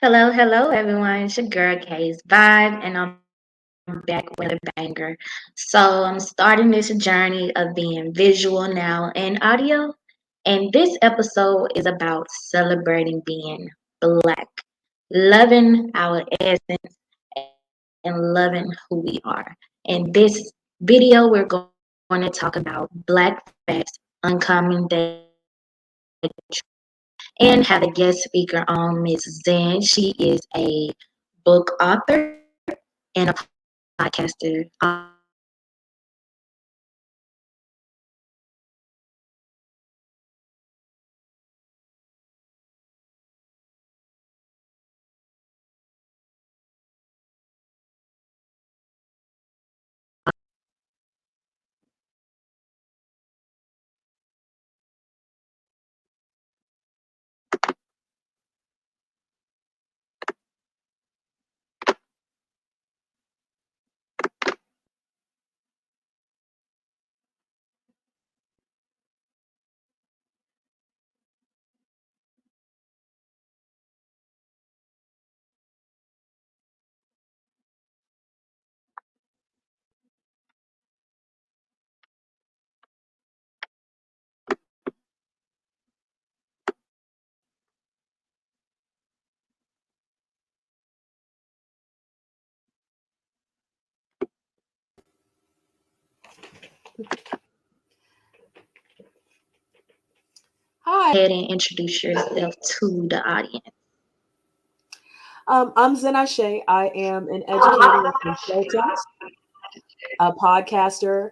Hello, everyone. It's your girl K's Vibe, and I'm back with another banger. So I'm starting this journey of being visual now and audio, and this episode is about celebrating being black, loving our essence, and loving who we are. In this video, we're going to talk about black facts, uncommon daily truths, and have a guest speaker on Miss Zen. She is a book author and a podcaster. Hi, Ahead and introduce yourself to the audience. I'm Zen Ase. I am an educator and consultant, a podcaster,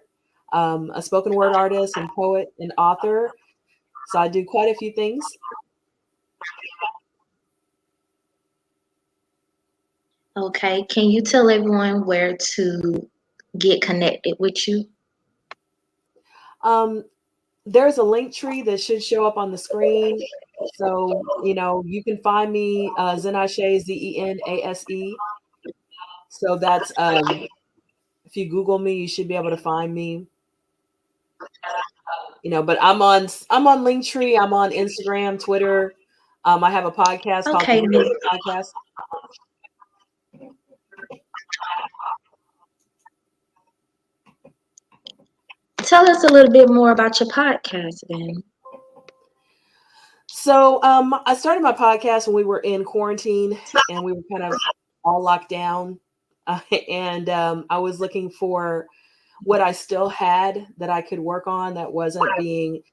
a spoken word artist, and poet and author. So I do quite a few things. Okay, can you tell everyone where to get connected with you? Um, there's a link tree that should show up on the screen. So, you can find me, Zen Ase, Zenase. So if you Google me, you should be able to find me. But I'm on Linktree, I'm on Instagram, Twitter. I have a podcast called the Okay, Zen Miss. Ase Podcast. Tell us a little bit more about your podcast then. So I started my podcast when we were in quarantine and we were kind of all locked down. And I was looking for what I still had that I could work on that wasn't being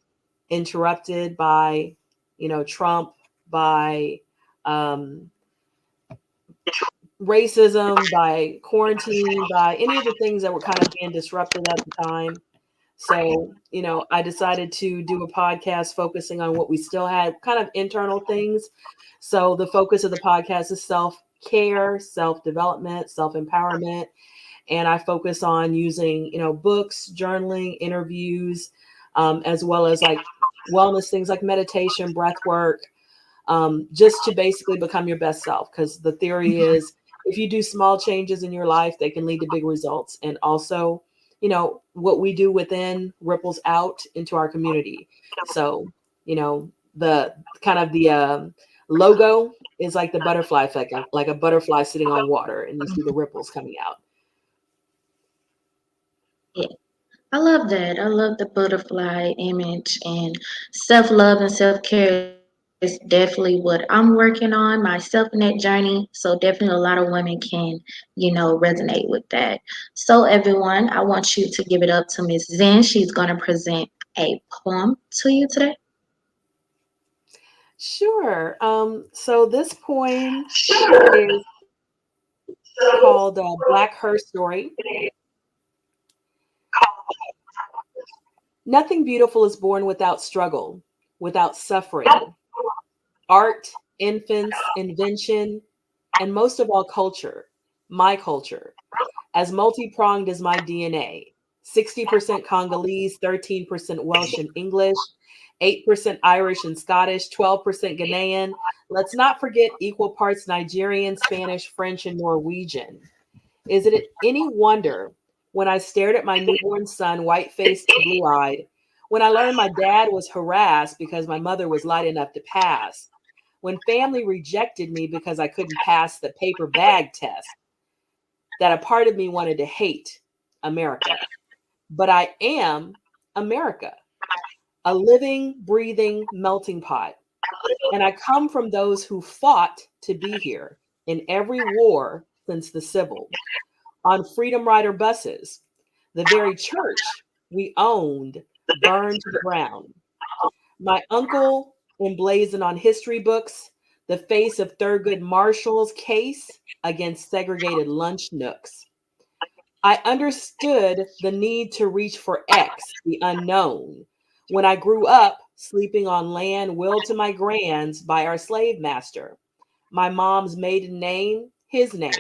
interrupted by, Trump, by um, racism, by quarantine, by any of the things that were kind of being disrupted at the time. So, I decided to do a podcast focusing on what we still had, kind of internal things. So, the focus of the podcast is self care, self development, self empowerment. And I focus on using, books, journaling, interviews, as well as like wellness things like meditation, breath work, just to basically become your best self. Because the theory is if you do small changes in your life, they can lead to big results. And also, what we do within ripples out into our community. So, the kind of the logo is like the butterfly effect, like a butterfly sitting on water, and you see the ripples coming out. Yeah, I love that. I love the butterfly image and self-love and self-care is definitely what I'm working on myself in that journey. So definitely a lot of women can, resonate with that. So everyone, I want you to give it up to Miss Zen. She's going to present a poem to you today. Sure. So this poem is called Black Her Story. Nothing beautiful is born without struggle, without suffering. Art, infants, invention, and most of all, culture, my culture, as multi pronged as my DNA. 60% Congolese, 13% Welsh and English, 8% Irish and Scottish, 12% Ghanaian. Let's not forget equal parts Nigerian, Spanish, French, and Norwegian. Is it any wonder when I stared at my newborn son, white faced and blue eyed, when I learned my dad was harassed because my mother was light enough to pass? When family rejected me because I couldn't pass the paper bag test, that a part of me wanted to hate America. But I am America, a living, breathing melting pot. And I come from those who fought to be here in every war since the Civil, on Freedom Rider buses, the very church we owned burned to the ground. My uncle emblazoned on history books the face of Thurgood Marshall's case against segregated lunch nooks. I understood the need to reach for X, the unknown, when I grew up sleeping on land willed to my grands by our slave master. My mom's maiden name, his name.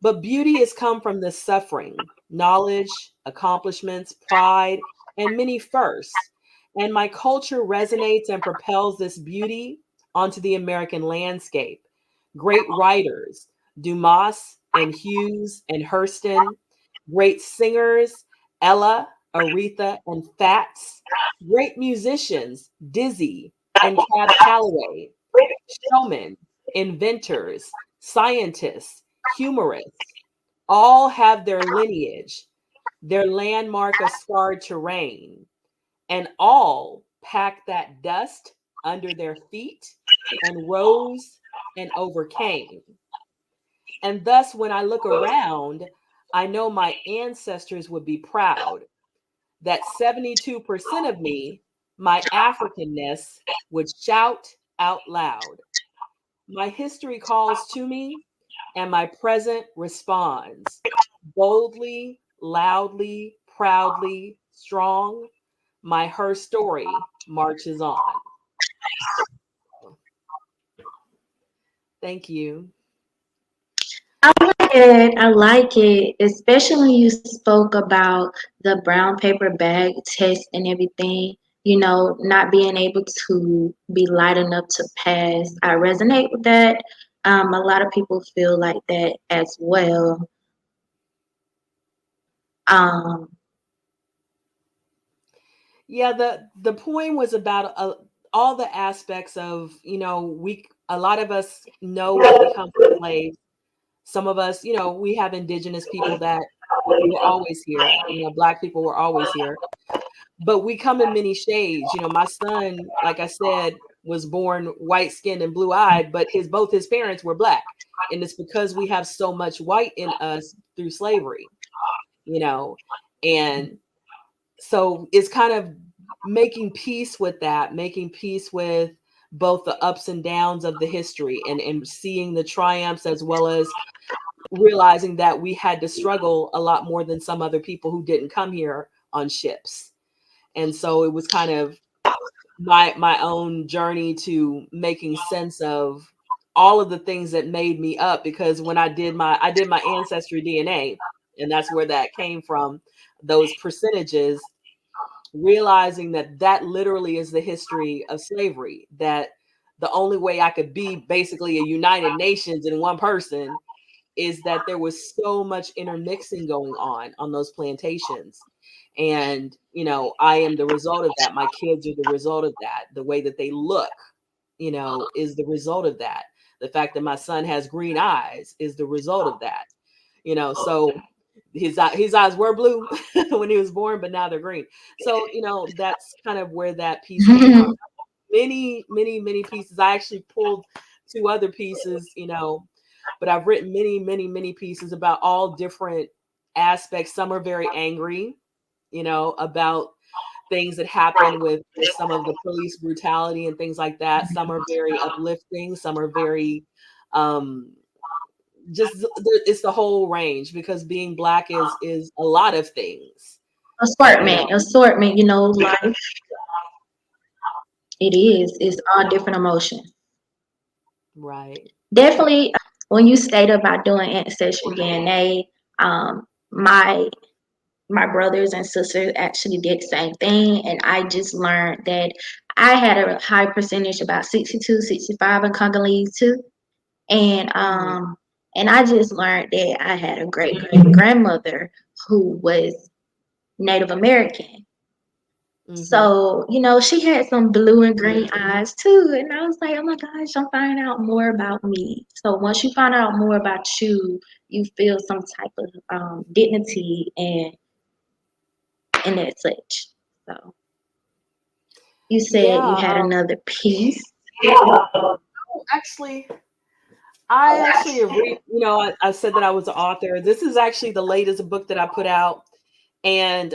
But beauty has come from this suffering, knowledge, accomplishments, pride, and many firsts. And my culture resonates and propels this beauty onto the American landscape. Great writers, Dumas and Hughes and Hurston, great singers, Ella, Aretha, and Fats, great musicians, Dizzy and Cab Calloway, showmen, inventors, scientists, humorists, all have their lineage, their landmark of scarred terrain, and all packed that dust under their feet and rose and overcame. And thus, when I look around, I know my ancestors would be proud that 72% of me, my Africanness, would shout out loud. My history calls to me, and my present responds boldly, loudly, proudly, strong. My her story marches on. Thank you. I like it. I like it, especially when you spoke about the brown paper bag test and everything. Not being able to be light enough to pass. I resonate with that. A lot of people feel like that as well. Um, Yeah, the poem was about all the aspects of, we a lot of us know that we come from slaves. Some of us, we have indigenous people that were always here. Black people were always here, but we come in many shades. My son, like I said, was born white skinned and blue eyed, but both his parents were black. And it's because we have so much white in us through slavery, you know. And so it's kind of making peace with that, making peace with both the ups and downs of the history, and seeing the triumphs, as well as realizing that we had to struggle a lot more than some other people who didn't come here on ships. And so it was kind of my own journey to making sense of all of the things that made me up, because when I did my ancestry DNA, and that's where that came from, those percentages, realizing that that literally is the history of slavery, that the only way I could be basically a United Nations in one person is that there was so much intermixing going on those plantations. And I am the result of that. My kids are the result of that. The way that they look, is the result of that. The fact that my son has green eyes is the result of that. So his eyes were blue when he was born, but now they're green. So that's kind of where that piece came from. Many, many, many pieces. I actually pulled two other pieces, but I've written many, many, many pieces about all different aspects. Some are very angry, about things that happen with some of the police brutality and things like that. Some are very uplifting. Some are very, just it's the whole range, because being black is a lot of things, you know. assortment, life, it is. It's all different emotions. Right. Definitely, when you stated about doing ancestral DNA, my brothers and sisters actually did the same thing, and I just learned that I had a high percentage, about 62, 65 in Congolese too. And Hmm. I just learned that I had a great great grandmother who was Native American. Mm-hmm. So, she had some blue and green eyes too. And I was like, oh my gosh, I'm finding out more about me. So once you find out more about you, you feel some type of dignity and that such. So you said you Yeah. had another piece. Actually, I actually have read. I said that I was an author. This is actually the latest book that I put out, and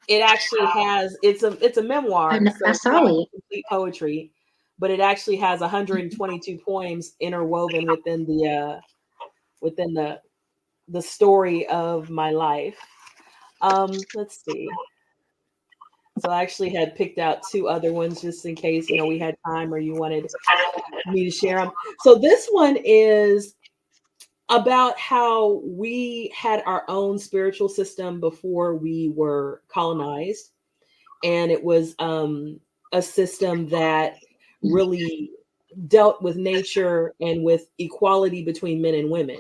it actually has it's a memoir, I so it's not saw it. complete poetry, but it actually has 122 poems interwoven within the story of my life. Let's see. So I actually had picked out two other ones just in case we had time or you wanted me to share them. So this one is about how we had our own spiritual system before we were colonized, and it was a system that really dealt with nature and with equality between men and women.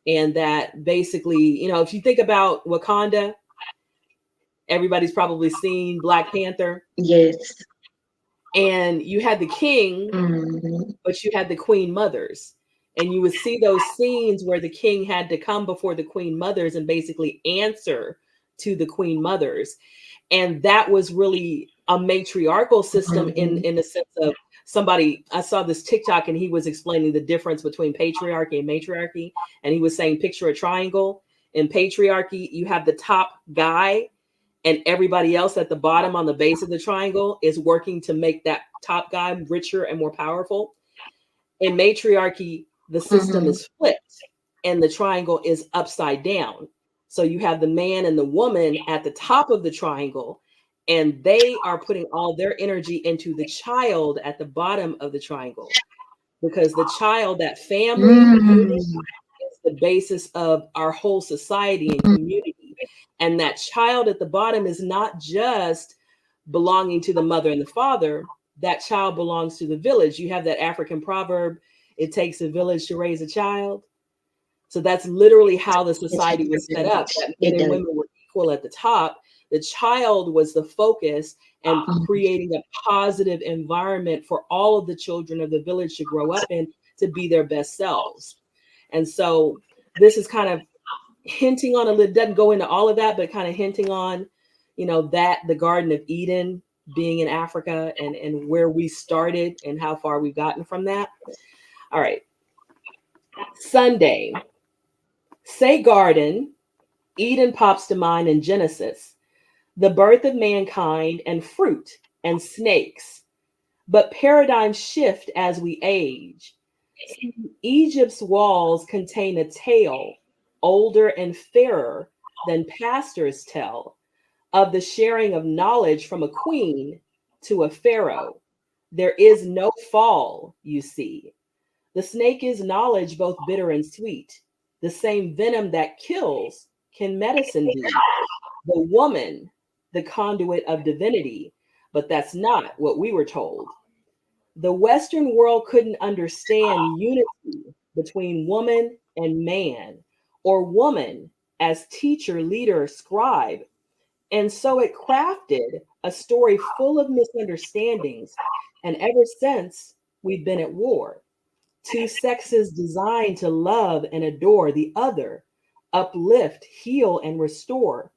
And that basically, if you think about Wakanda, everybody's probably seen Black Panther, Yes. and you had the king, Hmm. but you had the queen mothers. And you would see those scenes where the king had to come before the queen mothers and basically answer to the queen mothers. And that was really a matriarchal system in Hmm. in the sense of somebody. I saw this TikTok and he was explaining the difference between patriarchy and matriarchy, and he was saying picture a triangle. In patriarchy you have the top guy, and everybody else at the bottom on the base of the triangle is working to make that top guy richer and more powerful. In matriarchy, the system Hmm. is flipped and the triangle is upside down. So you have the man and the woman at the top of the triangle, and they are putting all their energy into the child at the bottom of the triangle, because the child, that family unit, Mm. is the basis of our whole society and community. And that child at the bottom is not just belonging to the mother and the father, that child belongs to the village. You have that African proverb, it takes a village to raise a child. So that's literally how the It's society was set up, village. that men It and does. women were equal at the top. The child was the focus, and Mhm. creating a positive environment for all of the children of the village to grow up in, to be their best selves. And so this is kind of hinting on a little, doesn't go into all of that, but kind of hinting on, that the Garden of Eden being in Africa, and where we started and how far we've gotten from that. All right. Sunday, say garden, Eden pops to mind in Genesis, the birth of mankind and fruit and snakes. But paradigms shift as we age. See, Egypt's walls contain a tale older and fairer than pastors tell, of the sharing of knowledge from a queen to a pharaoh. There is no fall, you see. The snake is knowledge, both bitter and sweet. The same venom that kills can medicine be. The woman, the conduit of divinity, but that's not what we were told. The Western world couldn't understand unity between woman and man, or woman as teacher, leader, scribe. And so it crafted a story full of misunderstandings. And ever since, we've been at war. Two sexes designed to love and adore the other, uplift, heal, and restore,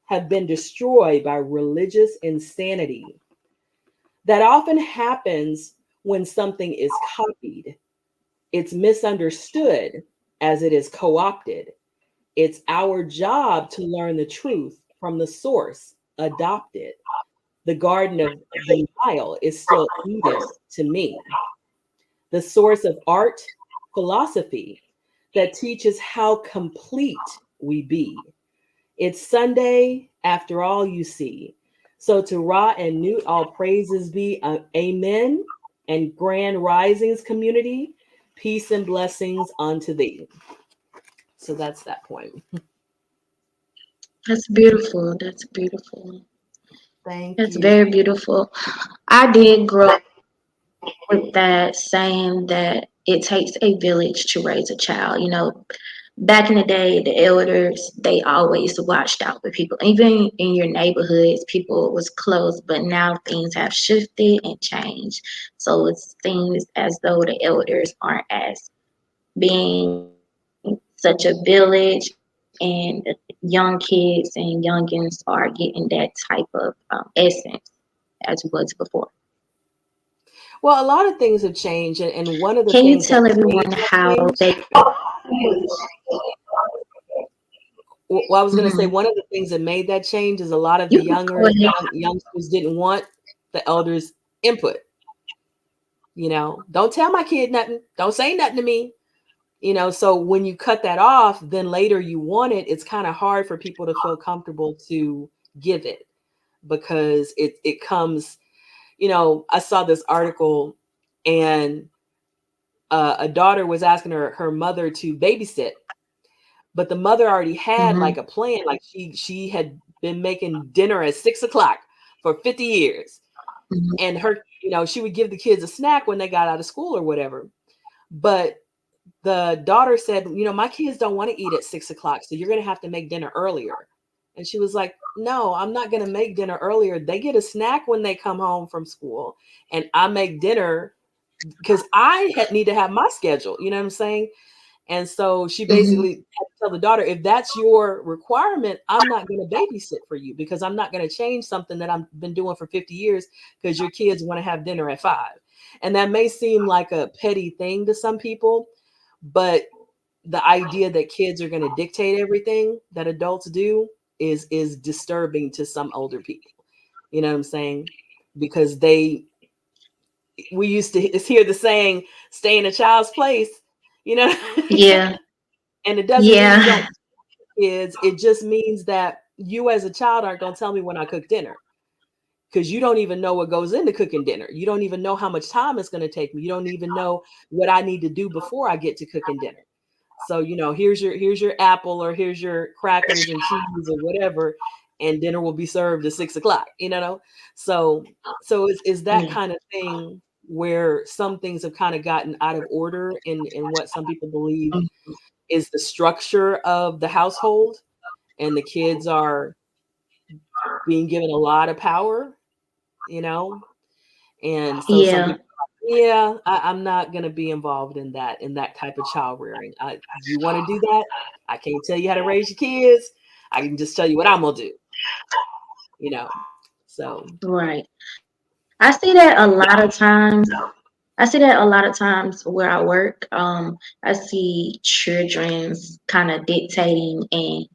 have been destroyed by religious insanity. That often happens when something is copied. It's misunderstood as it is co opted. It's our job to learn the truth from the source, adopt it. The Garden of the Nile is still Eden to me, the source of art, philosophy that teaches how complete we be. It's Sunday, after all, you see. So to Ra and Newt, all praises be. Amen. And grand risings, community, peace and blessings unto thee. So that's that point. That's beautiful. That's beautiful. Thank That's you. very beautiful. I did grow up with that saying that it takes a village to raise a child. back in the day, the elders, they always watched out for people. Even in your neighborhoods, people was close, but now things have shifted and changed. So it seems as though the elders aren't as being such a village, and young kids and youngins are getting that type of essence as it was before. Well, a lot of things have changed, and one of the Can you things that tell everyone made that how change, they? well, I was going to say Mhm. one of the things that made that change is a lot of the You can go ahead. youngsters didn't want the elders' input. Don't tell my kid nothing. Don't say nothing to me. So when you cut that off, then later you want it. It's kind of hard for people to feel comfortable to give it because it comes. I saw this article, and a daughter was asking her mother to babysit, but the mother already had like Mhm. a plan. Like she had been making dinner at 6 o'clock for 50 years, Mhm. and she would give the kids a snack when they got out of school or whatever. But the daughter said, my kids don't want to eat at 6 o'clock, so you're going to have to make dinner earlier. And she was like, no, I'm not going to make dinner earlier. They get a snack when they come home from school, and I make dinner because need to have my schedule. You know what I'm saying? And so she Mhm. basically had to tell the daughter, if that's your requirement, I'm not going to babysit for you because I'm not going to change something that I've been doing for 50 years because your kids want to have dinner at 5. And that may seem like a petty thing to some people, but the idea that kids are going to dictate everything that adults do is disturbing to some older people. You know what I'm saying? Because we used to hear the saying, stay in a child's place, you know. Yeah. And it doesn't mean you Yeah. don't kids. It just means that you as a child aren't going to tell me when I cook dinner because you don't even know what goes into cooking dinner. You don't even know how much time it's going to take me. You don't even know what I need to do before I get to cooking dinner. So, here's your apple, or here's your crackers and cheese or whatever, and dinner will be served at 6 o'clock, So is that Yeah. kind of thing where some things have kind of gotten out of order in what some people believe is the structure of the household, and the kids are being given a lot of power, you know? And so some Yeah. people are like, yeah, I'm not going to be involved in that type of child rearing. You want to do that? I can't tell you how to raise your kids. I can just tell you what I'm going to do, you know? So, Right. I see that a lot of times. I see that a lot of times where I work. I see children's kind of dictating and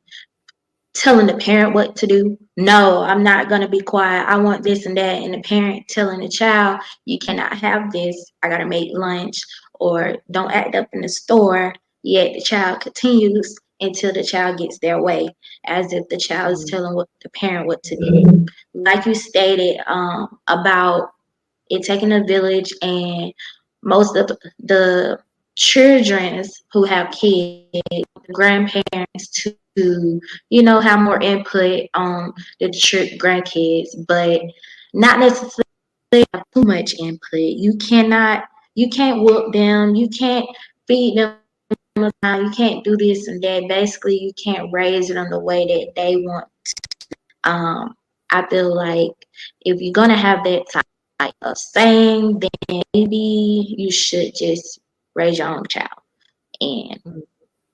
telling the parent what to do. No, I'm not going to be quiet. I want this and that. And the parent telling the child, you cannot have this. I got to make lunch, or don't act up in the store. Yet the child continues until the child gets their way, as if the child is mm, telling the parent what to do. Like you stated about it taking a village, and most of the children who have kids, grandparents to have more input on the grandkids, but not necessarily have too much input. You can't whoop them, you can't feed them, you can't do this and that. Basically, you can't raise them the way that they want. I feel like if you're gonna have that type of saying, then maybe you should just raise your own child and mm,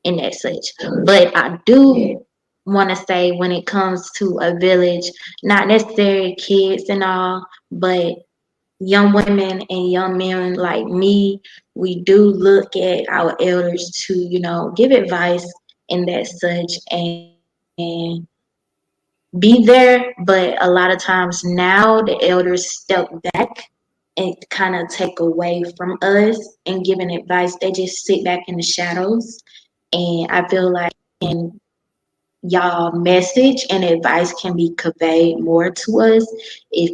and that such. But I do want to say, when it comes to a village, not necessarily kids and all, but young women and young men like me, we do look at our elders to, give advice and that such, and be there. But a lot of times now, the elders step back and kind of take away from us and giving advice. They just sit back in the shadows. And I feel like in y'all message and advice can be conveyed more to us if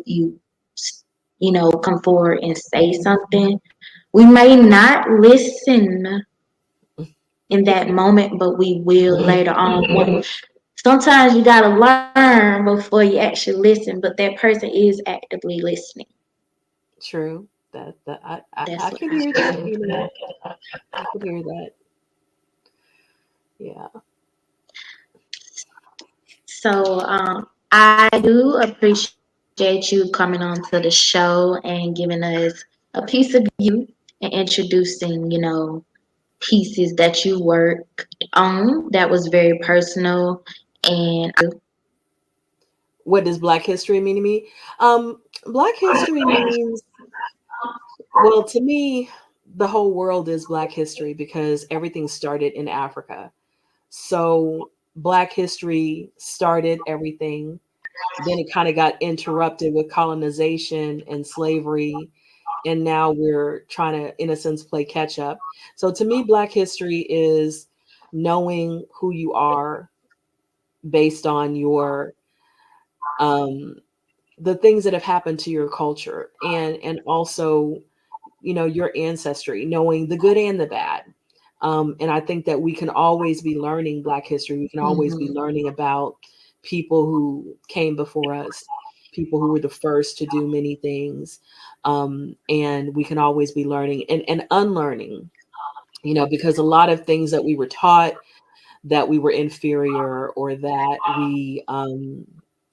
come forward and say something. We may not listen in that moment, but we will later on. Sometimes you gotta learn before you actually listen, but that person is actively listening. true. That I That's what can I hear that, feel. I can hear that, Yeah. So I do appreciate you coming on to the show and giving us a piece of you and introducing, pieces that you work on that was very personal. And What does Black history mean to me? Black history means, well, to me, the whole world is Black history because everything started in Africa. So Black history started everything. Then it kind of got interrupted with colonization and slavery. And now we're trying to, in a sense, play catch up. So to me, Black history is knowing who you are based on your um, the things that have happened to your culture, and also, your ancestry, knowing the good and the bad. And I think that we can always be learning Black history. We can always be mhm. learning about people who came before us, people who were the first to do many things. And we can always be learning and unlearning, because a lot of things that we were taught, that we were inferior, or that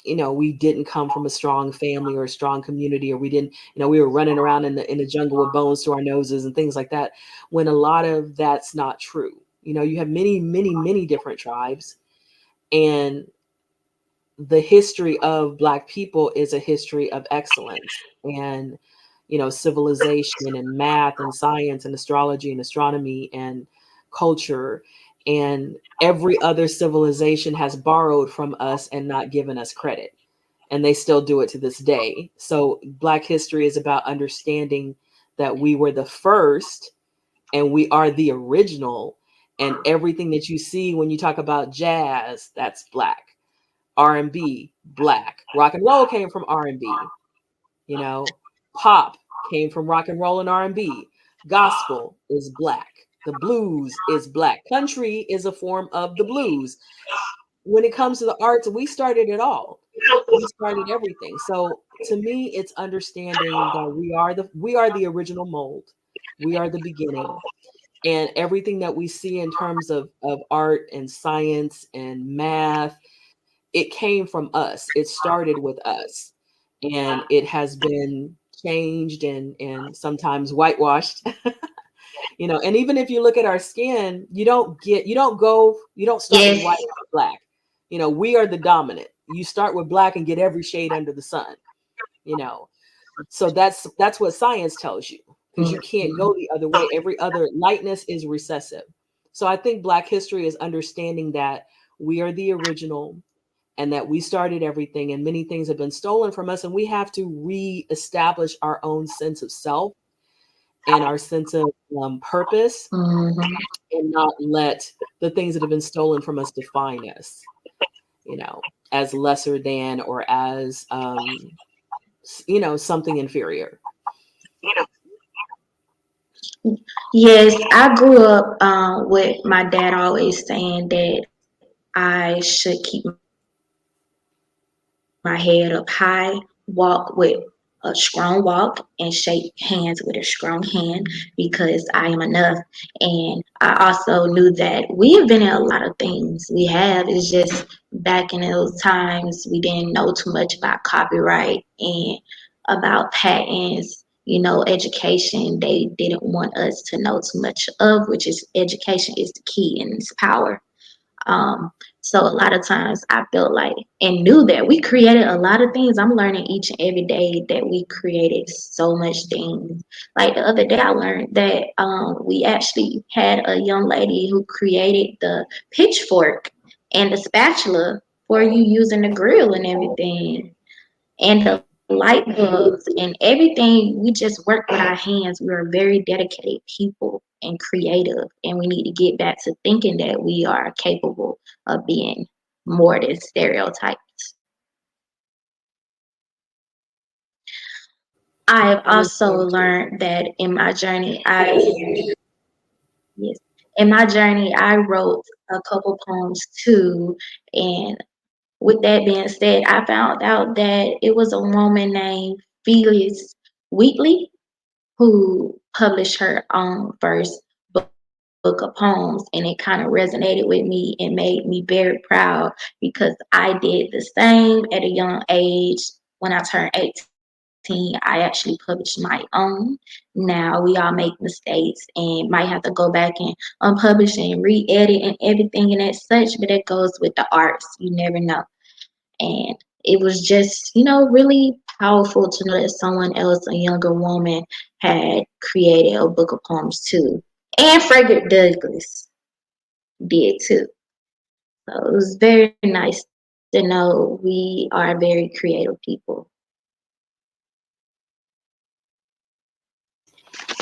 we didn't come from a strong family or a strong community, or we didn't, we were running around in the jungle with bones to our noses and things like that, when a lot of that's not true. You have many, many, many different tribes, and the history of Black people is a history of excellence, and civilization and math and science and astrology and astronomy and culture, and every other civilization has borrowed from us and not given us credit, and they still do it to this day. So Black history is about understanding that we were the first, and we are the original, and everything that you see when you talk about jazz, that's Black. R&B, Black. Rock and roll came from R&B. You know, pop came from rock and roll and R&B. Gospel is Black. The blues is Black. Country is a form of the blues. When it comes to the arts, we started it all. We started everything. So to me, it's understanding that we are the original mold. We are the beginning. And everything that we see in terms of art and science and math, it came from us. It started with us, and it has been changed and sometimes whitewashed. And even if you look at our skin, you don't start with white Yes, or black. We are the dominant. You start with black and get every shade under the sun. You know, so that's what science tells you, because you can't go the other way. Every other lightness is recessive. So I think Black history is understanding that we are the original, and that we started everything, and many things have been stolen from us, and we have to reestablish our own sense of self and our sense of purpose, mhm. and not let the things that have been stolen from us define us, you know as lesser than, or as something inferior. Yes, I grew up with my dad always saying that I should keep my head up high, walk with a strong walk, and shake hands with a strong hand because I am enough. And I also knew that we have been in a lot of things. We have, it's just back in those times, we didn't know too much about copyright and about patents, education they didn't want us to know too much of, which is education is the key and it's power. Um, so a lot of times I felt like and knew that we created a lot of things. I'm learning each and every day that we created so much things. Like the other day, I learned that we actually had a young lady who created the pitchfork and the spatula for you using the grill and everything, and the light bulbs and everything. We just work with our hands. We are very dedicated people and creative, and we need to get back to thinking that we are capable of being more than stereotypes. I have That is also so true. learned that in my journey, yes, in my journey, I wrote a couple poems too. And with that being said, I found out that it was a woman named Phyllis Wheatley who published her own first book. book of poems, and it kind of resonated with me and made me very proud because I did the same at a young age. When I turned 18, I actually published my own. Now we all make mistakes and might have to go back and unpublish and re-edit and everything and that such, but it goes with the arts. You never know. And it was just, really powerful to know that someone else, a younger woman, had created a book of poems too. And Frederick Douglass did too. So it was very nice to know we are very creative people.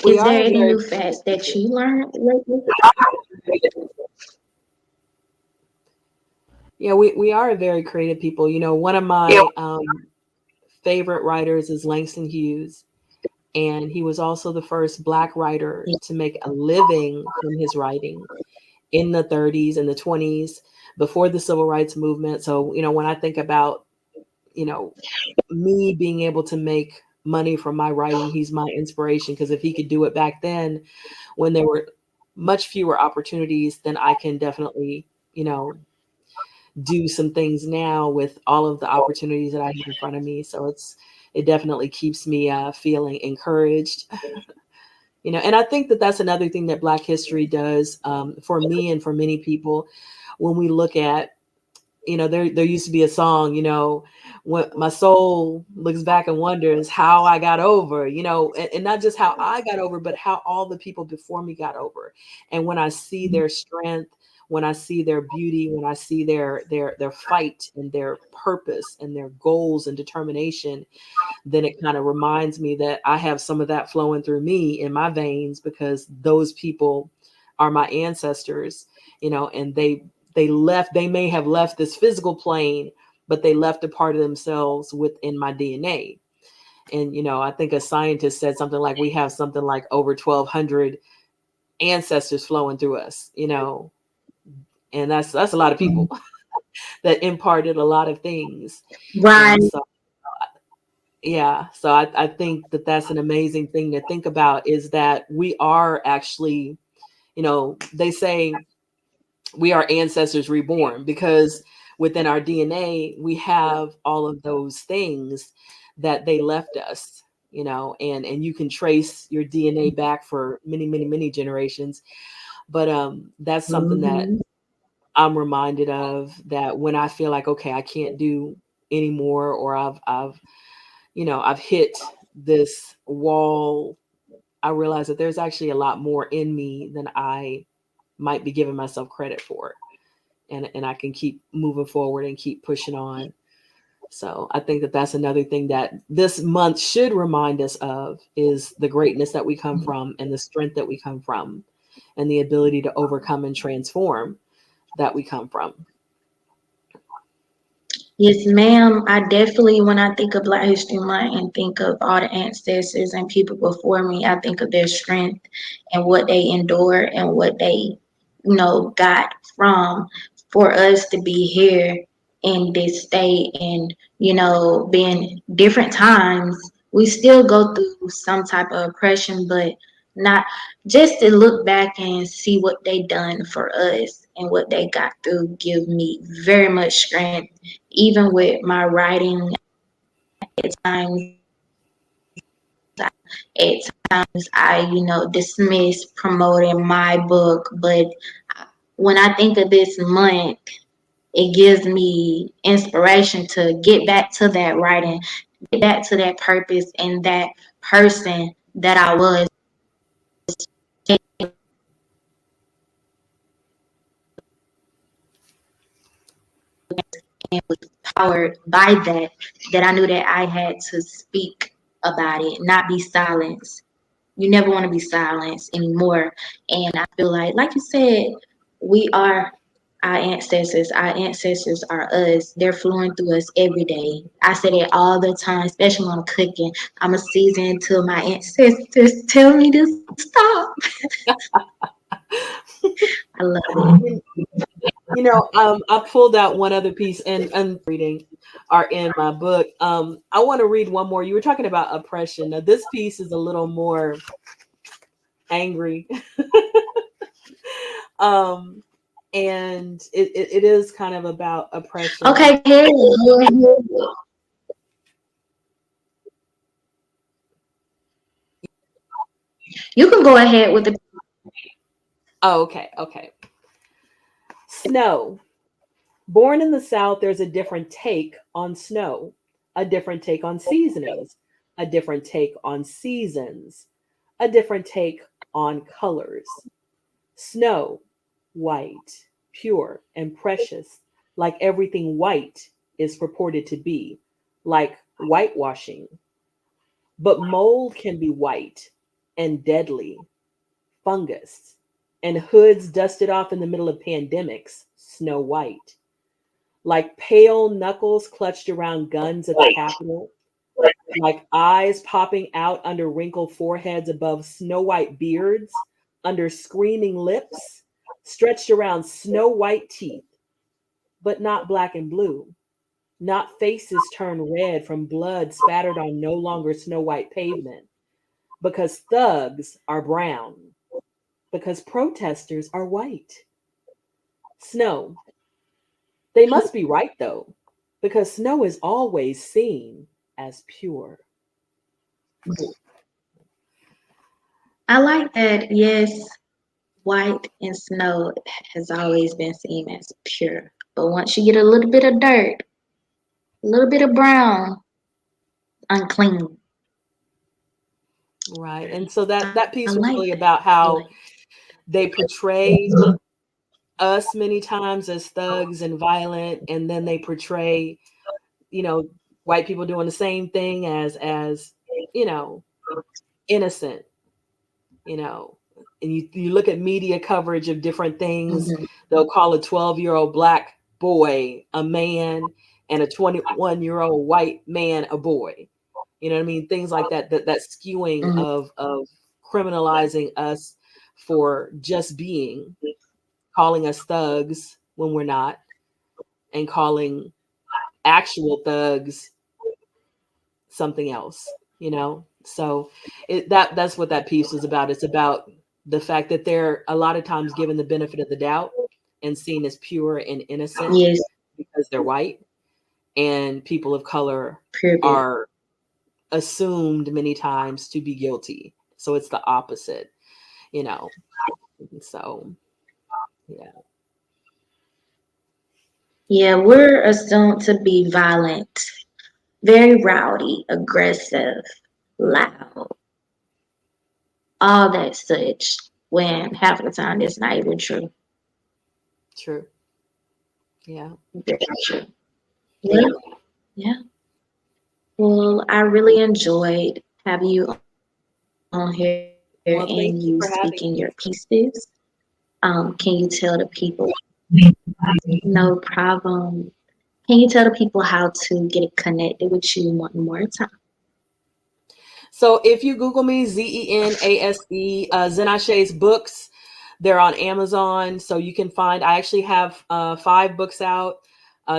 We Is there are any very new facts that creative. you learned lately? Yeah, we are very creative people. One of my favorite writers is Langston Hughes, and he was also the first Black writer to make a living from his writing in the 30s and the 20s before the civil rights movement. So, when I think about, you know, me being able to make money from my writing, he's my inspiration because if he could do it back then when there were much fewer opportunities, then I can definitely, you know, do some things now with all of the opportunities that I have in front of me. So it definitely keeps me feeling encouraged. And I think that that's another thing that Black history does for me and for many people. When we look at, there used to be a song, when my soul looks back and wonders how I got over, and not just how I got over, but how all the people before me got over. And when I see their strength, when I see their beauty, when I see their fight and their purpose and their goals and determination, then it kind of reminds me that I have some of that flowing through me in my veins because those people are my ancestors, and they may have left this physical plane, but they left a part of themselves within my DNA. And I think a scientist said something like we have something like over 1,200 ancestors flowing through us, and that's a lot of people that imparted a lot of things. And Right. so yeah, so I think that that's an amazing thing to think about is that we are actually, they say we are ancestors reborn because within our DNA, we have all of those things that they left us, and you can trace your DNA back for many, many, many generations. But that's something that Hmm. I'm reminded of that when I feel like, okay, I can't do anymore, or I've hit this wall, I realize that there's actually a lot more in me than I might be giving myself credit for. And I can keep moving forward and keep pushing on. So I think that that's another thing that this month should remind us of is the greatness that we come from and the strength that we come from and the ability to overcome and transform that we come from. Yes, ma'am. I definitely, when I think of Black History Month and think of all the ancestors and people before me, I think of their strength and what they endured and what they, got from for us to be here in this state and, being different times. We still go through some type of oppression, but not just to look back and see what they done for us and what they got through give me very much strength even with my writing at times dismiss promoting my book, but when I think of this month, it gives me inspiration to get back to that writing, get back to that purpose and that person that I was and was powered by that I knew that I had to speak about it, not be silenced. You never want to be silenced anymore. And I feel like you said, we are our ancestors. Our ancestors are us. They're flowing through us every day. I say that all the time, especially when I'm cooking. I'm a season until my ancestors tell me to stop. I love it. I pulled out one other piece and reading are in my book. I want to read one more. You were talking about oppression. Now, this piece is a little more angry. um, and it is kind of about oppression. Okay, here, go ahead. You can go ahead with the. Oh, okay, okay. Snow. Born in the South, there's a different take on snow, a different take on seasonings, a different take on seasons, a different take on colors. Snow, white, pure, and precious, like everything white is purported to be, like whitewashing. But mold can be white and deadly, fungus, and hoods dusted off in the middle of pandemics, snow white. Like pale knuckles clutched around guns at the Capitol, like eyes popping out under wrinkled foreheads above snow white beards, under screaming lips, stretched around snow white teeth, but not black and blue, not faces turned red from blood spattered on no longer snow white pavement, because thugs are brown, because protesters are white. Snow. They must be right, though, because snow is always seen as pure. I like that. Yes, white and snow has always been seen as pure, but once you get a little bit of dirt, a little bit of brown, unclean. Right. And so I that like piece was that. really I about like how they portray us many times as thugs and violent, and then they portray, you know, white people doing the same thing as, you know, innocent, you know. And you look at media coverage of different things, Mhm, they'll call a 12-year-old black boy a man and a 21-year-old white man a boy. You know what I mean? Things like that, that skewing mhm, of criminalizing us for just being, calling us thugs when we're not, and calling actual thugs something else, you know? So that's what that piece was about. It's about the fact that they're a lot of times given the benefit of the doubt and seen as pure and innocent yes, because they're white, and people of color period. are assumed many times to be guilty. So it's the opposite, you know. So yeah, Yeah, we're assumed to be violent, very rowdy, aggressive, loud, all that such, when half of the time it's not even true. true. Yeah. Very true. Yeah, yeah. Well, I really enjoyed having you on here and you speaking Well, your thank you for pieces. having me. Can you tell the people, no problem. Can you tell the people how to get connected with you one more time? So if you Google me, Zenase, Zen Ase's books, they're on Amazon. So you can find, I actually have 5 books out.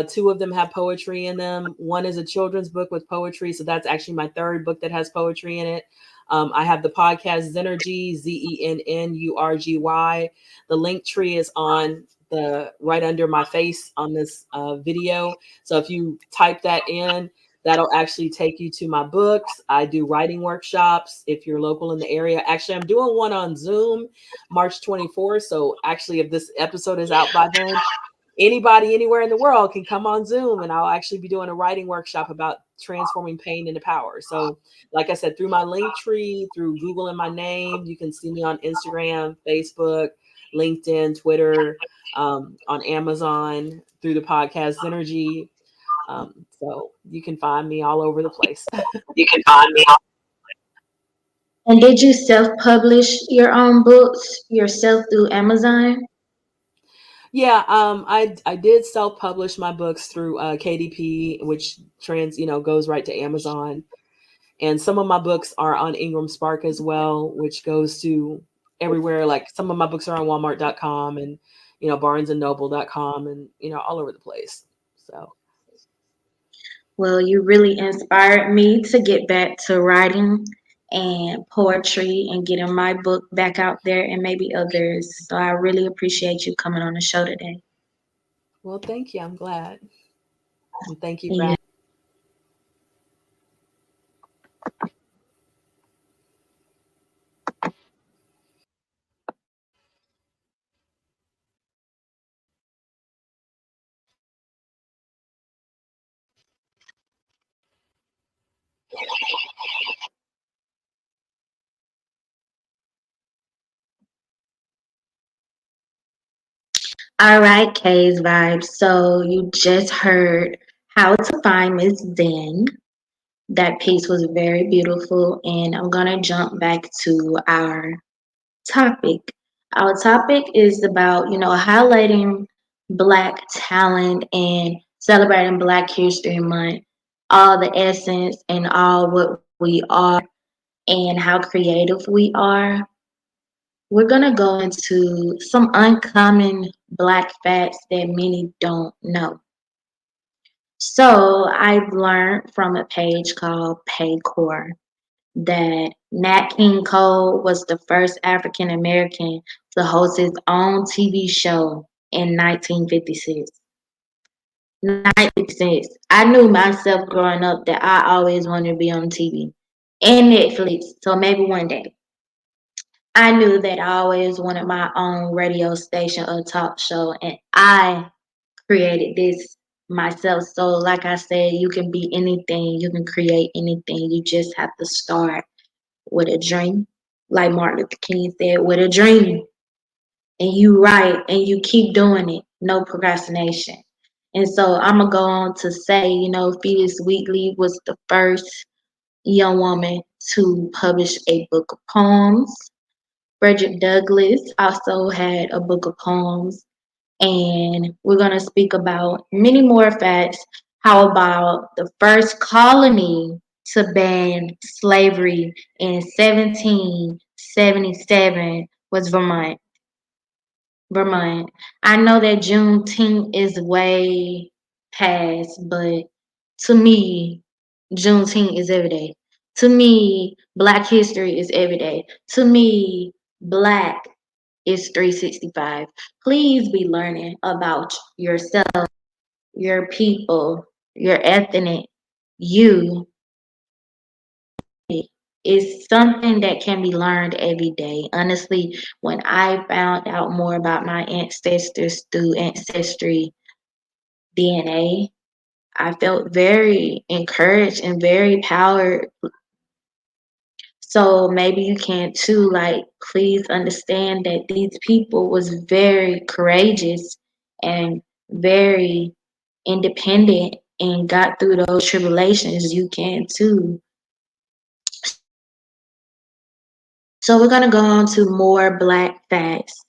Two of them have poetry in them. One is a children's book with poetry. So that's actually my third book that has poetry in it. I have the podcast Zenergy, Zennurgy. The link tree is on the right under my face on this video. So if you type that in, that'll actually take you to my books. I do writing workshops if you're local in the area. Actually, I'm doing one on Zoom March 24th. So actually, if this episode is out by then, anybody anywhere in the world can come on Zoom, and I'll actually be doing a writing workshop about transforming pain into power. So, like I said, through my link tree, through Google and my name, you can see me on Instagram, Facebook, LinkedIn, Twitter, on Amazon, through the podcast Energy. So you can find me all over the place. You can find me. And did you self-publish your own books yourself through Amazon? Yeah, I did self publish my books through KDP, which goes right to Amazon, and some of my books are on Ingram Spark as well, which goes to everywhere. Like some of my books are on Walmart.com and BarnesandNoble.com and all over the place. So Well, you really inspired me to get back to writing and poetry and getting my book back out there and maybe others. So I really appreciate you coming on the show today. Well, thank you. I'm glad. And thank you for Yeah. All right, K's vibes. So you just heard How to Find Miss Zen. That piece was very beautiful, and I'm gonna jump back to our topic. Our topic is about, highlighting Black talent and celebrating Black History Month, all the essence and all what we are and how creative we are. We're gonna go into some uncommon Black facts that many don't know. So I've learned from a page called Paycor that Nat King Cole was the first African American to host his own TV show in 1956. 1956. I knew myself growing up that I always wanted to be on TV and Netflix. So maybe one day. I knew that I always wanted my own radio station or talk show, and I created this myself. So, like I said, you can be anything, you can create anything. You just have to start with a dream, like Martin Luther King said, with a dream. And you write and you keep doing it, no procrastination. And so I'm gonna go on to say, Phyllis Wheatley was the first young woman to publish a book of poems. Frederick Douglass also had a book of poems, and we're going to speak about many more facts. How about the first colony to ban slavery in 1777 was Vermont? Vermont. I know that Juneteenth is way past, but to me, Juneteenth is every day. To me, Black history is every day. To me, Black is 365. Please be learning about yourself, your people, your ethnic, you. It's something that can be learned every day. Honestly, when I found out more about my ancestors through Ancestry DNA, I felt very encouraged and very powered. So maybe you can too, like, please understand that these people was very courageous and very independent and got through those tribulations. You can too. So we're gonna go on to more Black facts.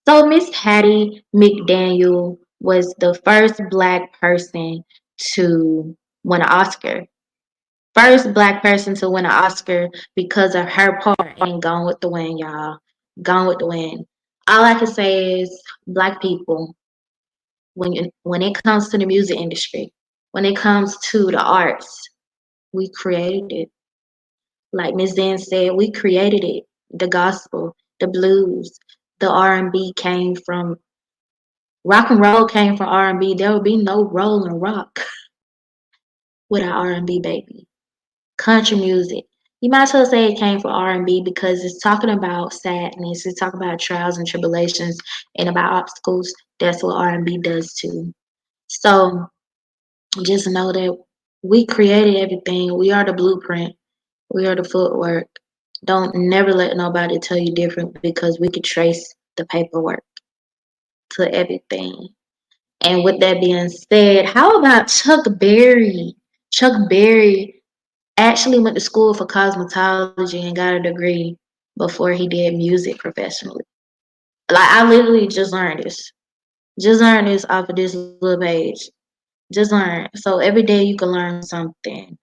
So Miss Hattie McDaniel was the first Black person to win an Oscar. First Black person to win an Oscar because of her part in Gone with the Wind, y'all. Gone with the Wind. All I can say is Black people, when it comes to the music industry, when it comes to the arts, we created it. Like Miss Zen said, we created it. The gospel, the blues, the R&B came from rock and roll came from R&B. There would be no rolling rock without R&B, baby. Country music. You might as well say it came from R&B because it's talking about sadness. It's talking about trials and tribulations and about obstacles. That's what R&B does too. So just know that we created everything. We are the blueprint. We are the footwork. Don't never let nobody tell you different because we could trace the paperwork to everything. And with that being said, how about Chuck Berry? Chuck Berry actually went to school for cosmetology and got a degree before he did music professionally. Like I literally just learned this. Just learned this off of this little page. Just learn. So every day you can learn something.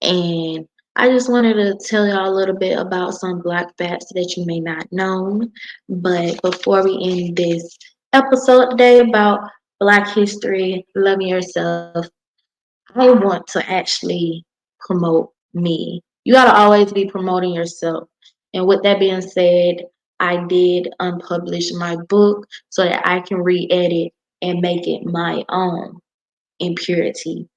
And I just wanted to tell y'all a little bit about some Black facts that you may not know. But before we end this episode today about Black history, loving yourself, I want to actually promote me. You gotta always be promoting yourself. And with that being said, I did unpublish my book so that I can re-edit and make it my own in purity.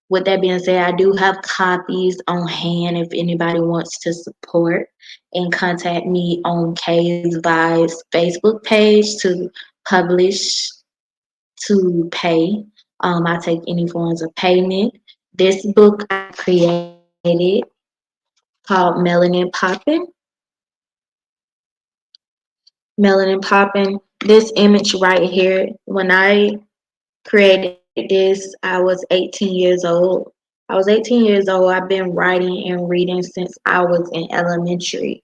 With that being said, I do have copies on hand if anybody wants to support and contact me on K's Vibes Facebook page to publish to pay. I take any forms of payment. This book I created called Melanin Poppin'. Melanin Poppin'. This image right here, when I created this, I was 18 years old. I was 18 years old. I've been writing and reading since I was in elementary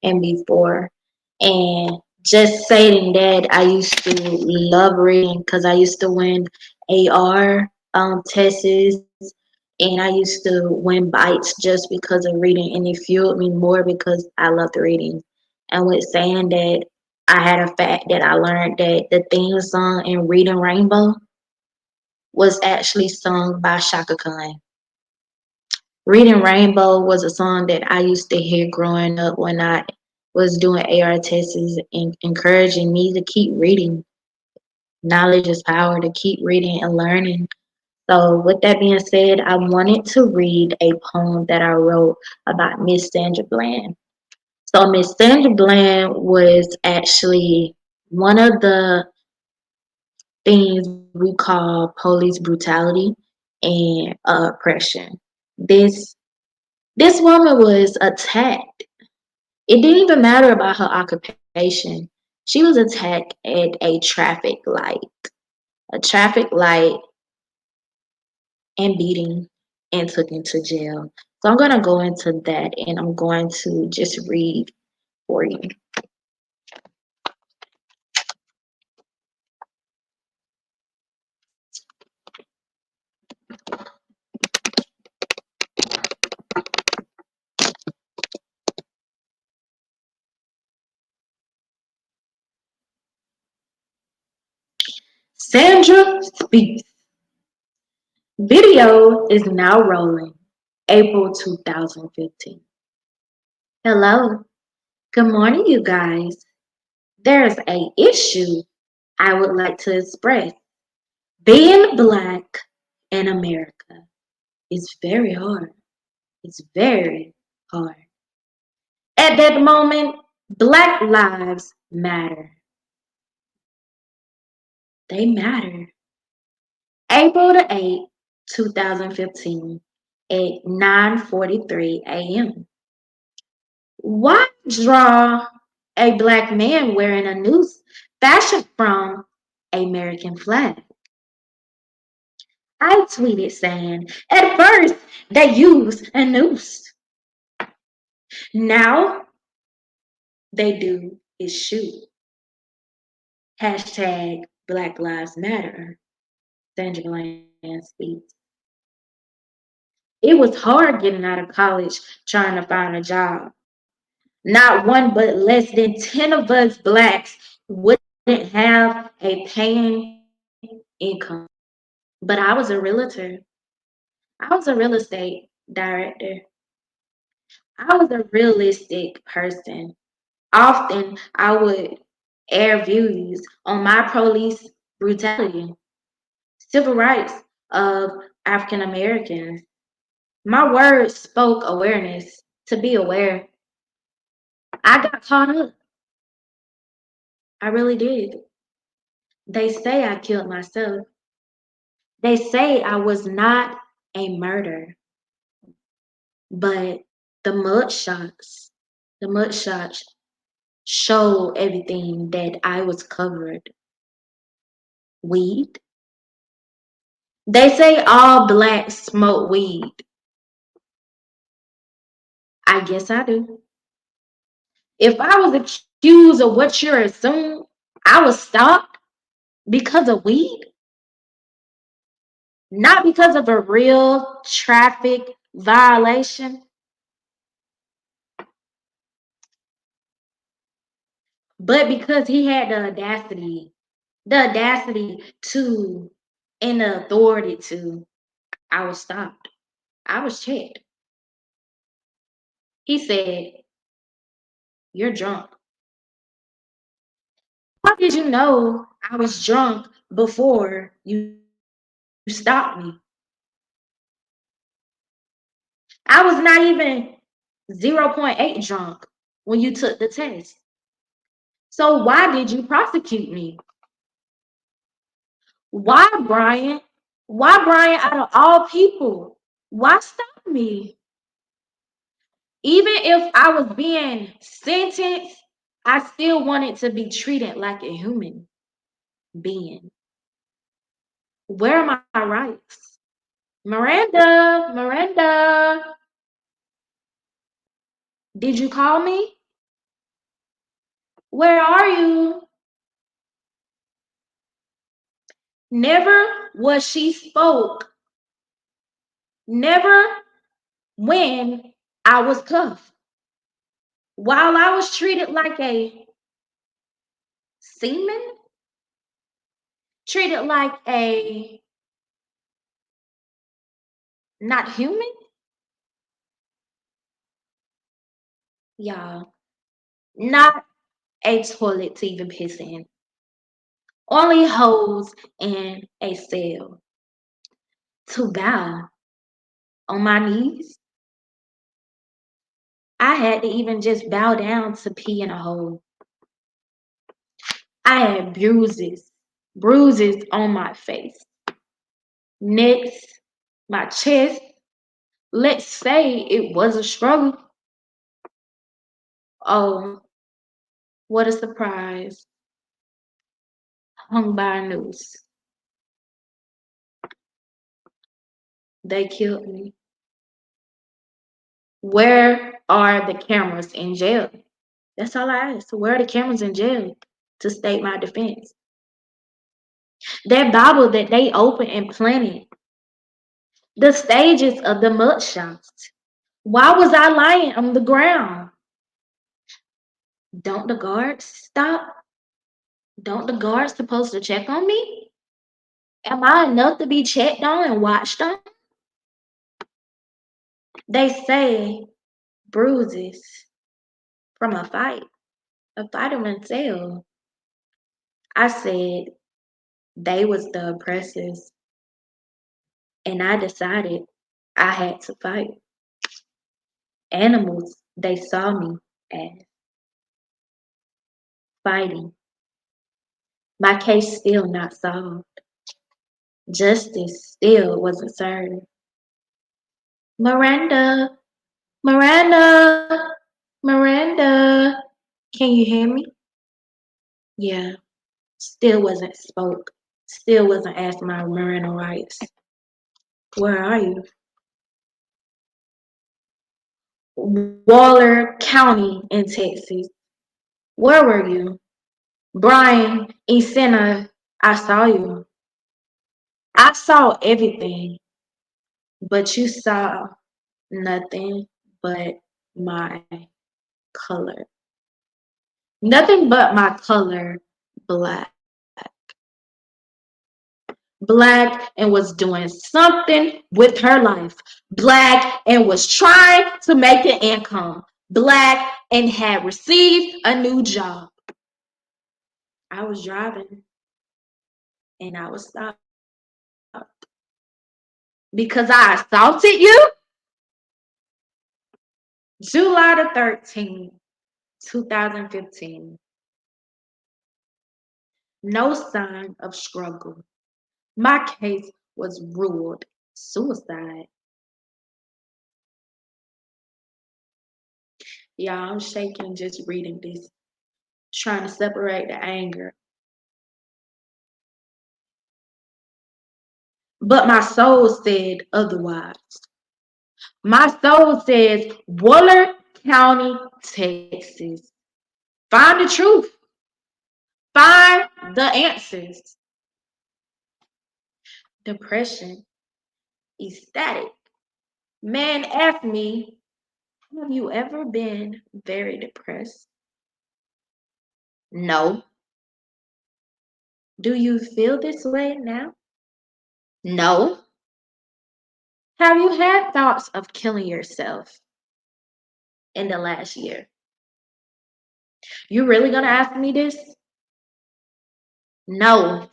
and before. And just saying that, I used to love reading because I used to win AR tests and I used to win bites just because of reading. And it fueled me more because I loved reading. And with saying that, I had a fact that I learned that the theme song in Reading Rainbow was actually sung by Shaka Khan. Reading Rainbow was a song that I used to hear growing up when I was doing AR tests and encouraging me to keep reading. Knowledge is power, to keep reading and learning. So, with that being said, I wanted to read a poem that I wrote about Miss Sandra Bland. So, Miss Sandra Bland was actually one of the things we call police brutality and oppression. This this woman was attacked. It didn't even matter about her occupation. She was attacked at a traffic light, and beating and took into jail. So I'm gonna go into that and I'm going to just read for you. Sandra speaks. Video is now rolling. April 2015. Hello. Good morning, you guys. There's a issue I would like to express. Being black in America is very hard. It's very hard. At that moment, black lives matter. They matter. April the 8th, 2015 at 9:43 a.m. Why draw a black man wearing a noose fashioned from American flag? I tweeted saying, at first they used a noose. Now they do is shoot. Hashtag Black Lives Matter. Sandra Bland speaks. It was hard getting out of college trying to find a job. Not one but less than 10 of us blacks wouldn't have a paying income. But I was a realtor. I was a real estate director. I was a realistic person. Often I would air views on my police brutality, civil rights of African Americans. My words spoke awareness to be aware. I got caught up. I really did. They say I killed myself. They say I was not a murder, but the the mud shots show everything that I was covered. Weed. They say all blacks smoke weed. I guess I do. If I was accused of what you're assuming, I was stopped because of weed, not because of a real traffic violation, but because he had the audacity to, and the authority to. I was stopped. I was checked. He said, "You're drunk." How did you know I was drunk before you stopped me? I was not even 0.8 drunk when you took the test. So why did you prosecute me? Why, Brian? Why, Brian, out of all people? Why stop me? Even if I was being sentenced, I still wanted to be treated like a human being. Where are my rights? Miranda, Miranda, did you call me? Where are you? Never was she spoke. Never when I was cuffed. While I was treated like a seaman, treated like a not human, y'all, not a toilet to even piss in. Only holes in a cell. To bow on my knees, I had to even just bow down to pee in a hole. I had bruises on my face, necks, my chest. Let's say it was a struggle. Oh, what a surprise. Hung by a noose. They killed me. Where are the cameras in jail? That's all I asked. Where are the cameras in jail to state my defense? That Bible that they opened and planted, the stages of the mugshots. Why was I lying on the ground? Don't the guards stop? Don't the guards supposed to check on me? Am I enough to be checked on and watched on? They say bruises from a fight themselves. I said they was the oppressors, and I decided I had to fight. Animals, they saw me as fighting. My case still not solved. Justice still wasn't served. Miranda, Miranda, Miranda, can you hear me? Yeah, still wasn't spoke. Still wasn't asked my Miranda rights. Where are you? Waller County in Texas. Where were you? Brian Esena, I saw you. I saw everything, but you saw nothing but my color. Nothing but my color, black. Black and was doing something with her life. Black and was trying to make an income. Black and had received a new job. I was driving and I was stopped because I assaulted you. July the 13th, 2015. No sign of struggle. My case was ruled suicide. Y'all, I'm shaking just reading this, trying to separate the anger. But my soul said otherwise. My soul says Waller County, Texas. Find the truth. Find the answers. Depression, ecstatic. Man asked me, have you ever been very depressed? No. Do you feel this way now? No. Have you had thoughts of killing yourself? in the last year. You really gonna ask me this? No.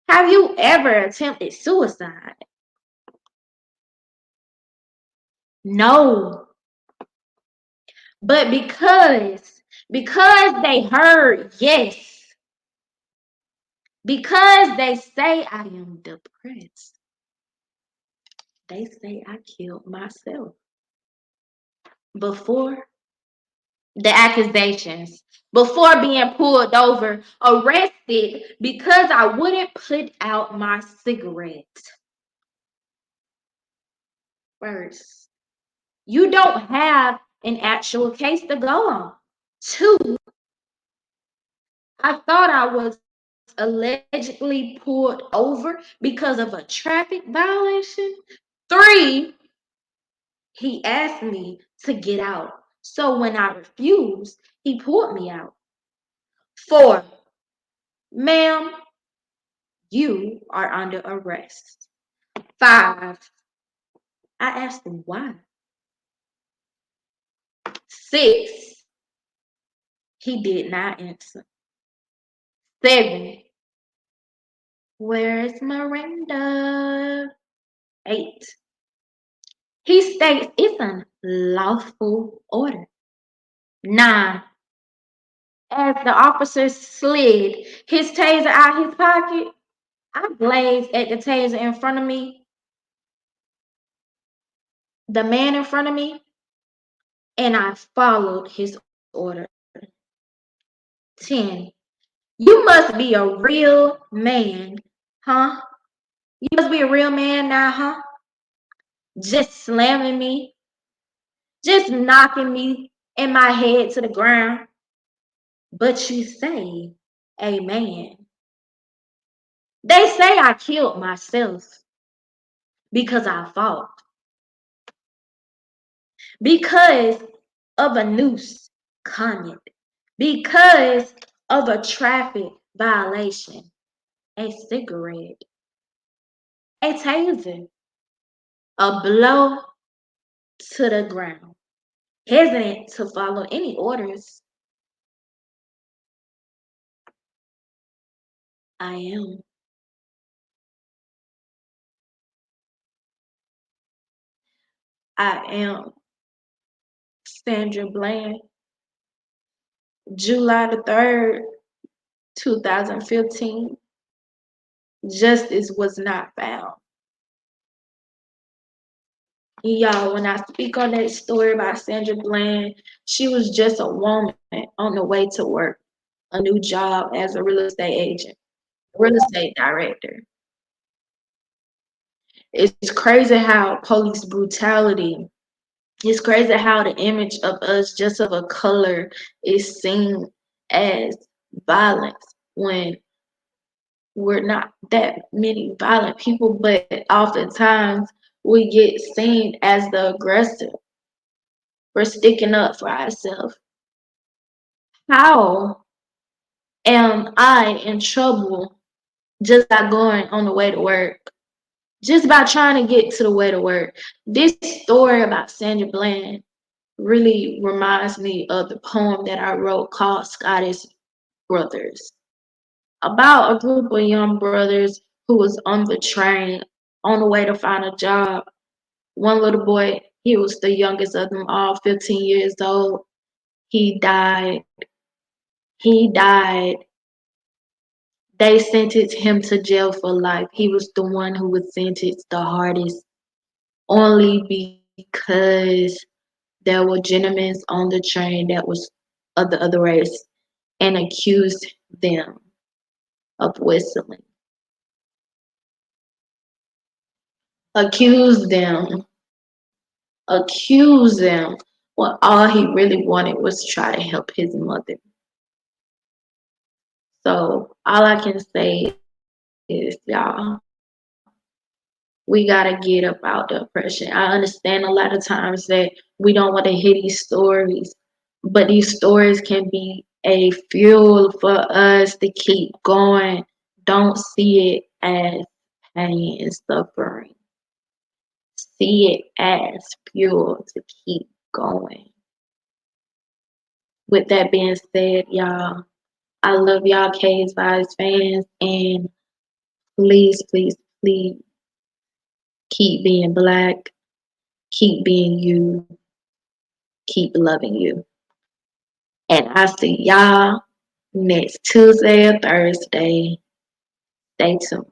Have you ever attempted suicide? No. But because they heard yes, because they say I am depressed, they say I killed myself before the accusations, before being pulled over, arrested because I wouldn't put out my cigarette. First, you don't have an actual case to go on. Two, I thought I was allegedly pulled over because of a traffic violation. Three, he asked me to get out. So when I refused, he pulled me out. Four, ma'am, you are under arrest. Five, I asked him why. Six, he did not answer. Seven, where's Miranda? Eight, he states it's an lawful order. Nine, as the officer slid his taser out his pocket, I blazed at the taser in front of me, the man in front of me, and I followed his order. 10. You must be a real man, huh? You must be a real man now, huh? Just slamming me, just knocking me in my head to the ground. But you say, amen. They say I killed myself because I fought, because of a noose comment, because of a traffic violation, a cigarette, a taser, a blow to the ground, hesitant to follow any orders. I am. I am Sandra Bland. July the 3rd, 2015. Justice was not found. Y'all, when I speak on that story about Sandra Bland, she was just a woman on the way to work, a new job as a real estate agent, real estate director. It's crazy how police brutality, it's crazy how the image of us just of a color is seen as violence when we're not that many violent people, but oftentimes we get seen as the aggressor for sticking up for ourselves. How am I in trouble just by going on the way to work? Just by trying to get to the way to work. This story about Sandra Bland really reminds me of the poem that I wrote called Scottish Brothers, about a group of young brothers who was on the train on the way to find a job. One little boy, he was the youngest of them all, 15 years old. He died. He died. They sentenced him to jail for life. He was the one who was sentenced the hardest, only because there were gentlemen on the train that was of the other race and accused them of whistling. Accused them. Accused them when all he really wanted was to try to help his mother. So all I can say is, y'all, we gotta get up out the oppression. I understand a lot of times that we don't want to hear these stories, but these stories can be a fuel for us to keep going. Don't see it as pain and suffering. See it as fuel to keep going. With that being said, y'all, I love y'all K's Vibes fans, and please, please, please keep being black, keep being you, keep loving you. And I see y'all next Tuesday or Thursday. Stay tuned.